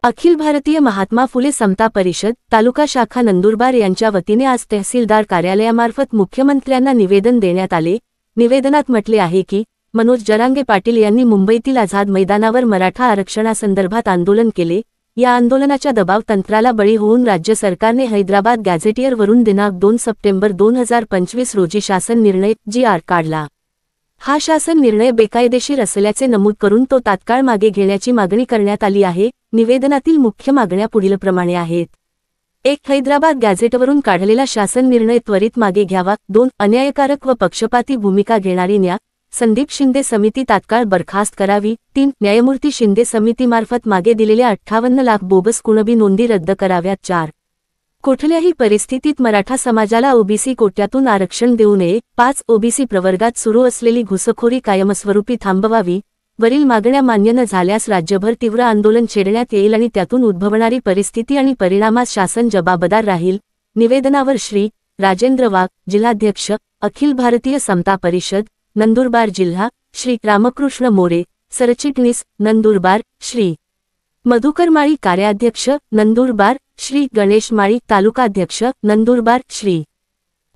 अखिल भारतीय महात्मा फुले समता परिषद तालुका शाखा नंदुरबार यांच्या वतीने आज तहसीलदार कार्यालयामार्फत मुख्यमंत्र्यांना निवेदन देण्यात आले। निवेदनात म्हटले आहे की मनोज जरांगे पाटील यांनी मुंबईतील आझाद मैदानावर मराठा आरक्षणासंदर्भात आंदोलन केले। या आंदोलनाच्या दबाव तंत्राला बळी होऊन राज्य सरकारने हैदराबाद गॅझेटियरवरून दिनांक 2 सप्टेंबर 2025 रोजी शासन निर्णय GR काढला। हा शासन निर्णय बेकायदेशीर असल्याचे नमूद करून तो तात्काळ मागे घेण्याची मागणी करण्यात आली आहे। निवेदनातील मुख्य मागण्या पुढीलप्रमाणे आहेत। 1. हैदराबाद गॅझेटवरून काढलेला शासन निर्णय त्वरित मागे घ्यावा। 2. अन्यायकारक व पक्षपाती भूमिका घेणारी न्या संदीप शिंदे समिती तात्काळ बरखास्त करावी। 3. न्यायमूर्ती शिंदे समितीमार्फत मागे दिलेल्या 58 लाख बोगस कुणबी नोंदी रद्द कराव्यात। 4. कुठल्याही परिस्थितीत मराठा समाजाला ओबीसी कोट्यातून आरक्षण देऊ नये। 5. ओबीसी प्रवर्गात सुरू असलेली घुसखोरी कायमस्वरूपी थांबवावी। वरील मागण्या मान्य न झाल्यास राज्यभर तीव्र आंदोलन छेडण्यात येईल आणि त्यातून उद्भवणारी परिस्थिती आणि परिणामास शासन जबाबदार राहील। निवेदनावर श्री राजेंद्र वाघ, जिल्हाध्यक्ष, अखिल भारतीय समता परिषद, नंदुरबार जिल्हा, श्री रामकृष्ण मोरे, सरचिटणीस, नंदुरबार, श्री मधुकर माळी, कार्याध्यक्ष, नंदुरबार, श्री गणेश माळी, तालुकाध्यक्ष, नंदुरबार, श्री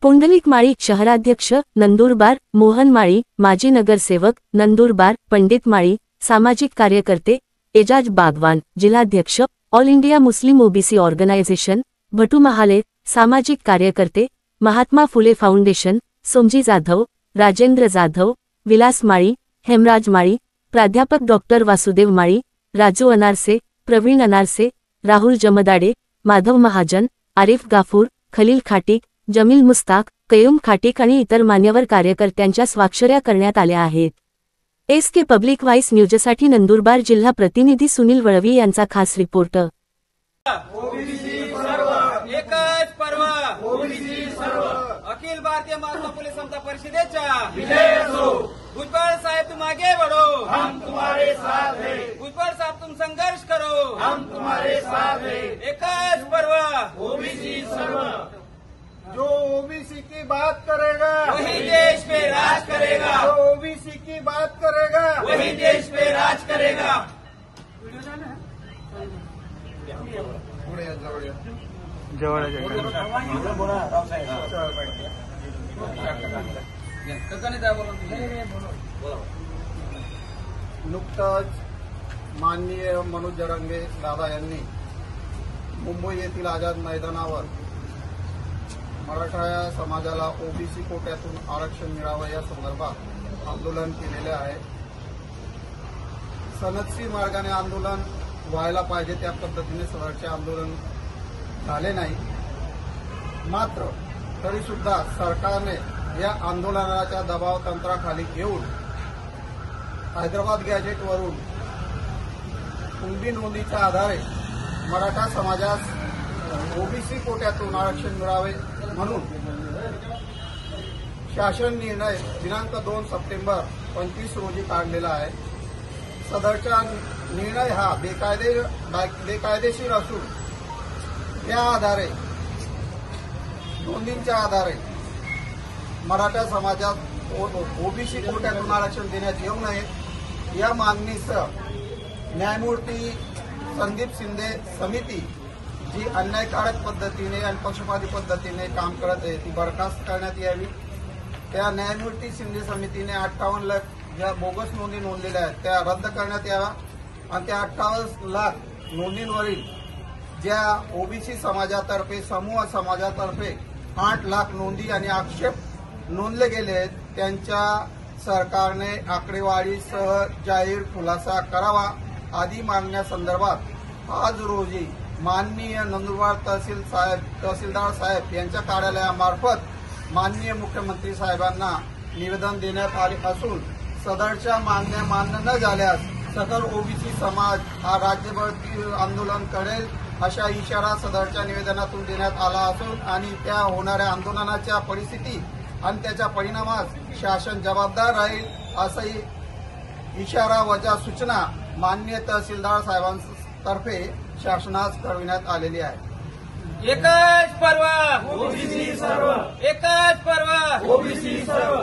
पुंडलिक माळी, शहराध्यक्ष, नंदुरबार, मोहन माळी, माजी नगरसेवक, नंदुरबार, पंडित माळी, सामाजिक कार्यकर्ते, एजाज बागवान, जिल्हाध्यक्ष, all India Muslim OBC organisation, Bhatu Mahale, सामाजिक कार्यकर्ते, महात्मा फुले फाउंडेशन, सोमजी जाधव, राजेंद्र जाधव, विलास माळी, हेमराज माळी, प्राध्यापक डॉक्टर वासुदेव माळी, राजू अनारसे, प्रवीण अनारसे, राहुल जमदाडे, माधव महाजन, आरिफ गाफूर, खलील खाटीक, जमील मुस्ताक, कयूम खाटीक आणि इतर मान्यवर कार्यकर्त्यांच्या स्वाक्षऱ्या करण्यात आल्या आहेत। SK पब्लिक व्हॉइस न्यूजसाठी नंदुरबार जिल्हा प्रतिनिधी सुनील वळवी यांचा खास रिपोर्ट। एकच पर्व अखिल भारतीय महात्मा फुले समता परिषदेच्या विजय असो। भुजबळ साहेब तुम आगे बढ़ो, हम तुम्हारे साथ हैं। भुजबळ साहब तुम संघर्ष करो, हम तुम्हारे साथ हैं। एकच पर्व ओबीसी सर्व, जो ओबीसी की बात करेगा वही देश पे राज करेगा। जो ओबीसी की बात करेगा वही देश पे राज करेगा। नुकताच माननीय मनोज जरांगे दादा यांनी मुंबई येथील आझाद मैदानावर मराठा समाजाला ओबीसी कोट्यातून आरक्षण मिळावं या संदर्भात आंदोलन केलेले आहे। सनदशीर मार्गाने आंदोलन व्हायला पाहिजे त्या पद्धतीने सदरचे आंदोलन झाले नाही। मात्र तरी सुद्धा सरकारने या आंदोलनाच्या दबाव तंत्राखाली घेऊन हैदराबाद गॅझेटवरून कुणबी नोंदीच्या आधारे मराठा समाजास ओबीसी कोट्यातून आरक्षण मिळावे म्हणून शासन निर्णय दिनांक 2 सप्टेंबर 25 रोजी काढलेला आहे। सदरचा निर्णय हा बेकायदेशीर असून त्या आधारे नोंदींच्या आधारे मराठा समाजात ओबीसी कोट्यातून आरक्षण देण्यात येऊ नये या मागणीसह न्यायमूर्ती संदीप शिंदे समिती जी अन्यायकारक पद्धतीने आणि पक्षपाती पद्धतीने काम करत आहे ती बरखास्त करण्यात यावी। त्या न्यायमूर्ती शिंदे समितीने 58 लाख ज्या बोगस नोंदी नोंदलेल्या आहेत त्या रद्द करण्यात याव्या आणि त्या 58 लाख नोंदींवरील ज्या ओबीसी समाजातर्फे समूह समाजातर्फे 8 लाख नोंदी आणि आक्षेप नोंदले गेले आहेत त्यांच्या सरकारने आकडेवारीसह जाहीर खुलासा करावा आदी मागण्यासंदर्भात आज रोजी माननीय नंदुरबार तहसीलदार साहेब यांच्या कार्यालयामार्फत माननीय मुख्यमंत्री साहेबांना निवेदन देण्यात आले असून सदरच्या मागण्या मान्य न झाल्यास सकल ओबीसी समाज हा राज्यभर आंदोलन करेल अशा इशारा सदरच्या निवेदनातून देण्यात आला असून आणि त्या होणाऱ्या आंदोलनाच्या परिस्थिती आणि त्याच्या परिणामास शासन जबाबदार राहील असाही इशारा वजा सूचना माननीय तहसीलदार साहेबांतर्फे शासनास कळविण्यात आलेली आहे। एकच पर्व ओबीसी सर्व, एकच पर्व ओबीसी सर्व।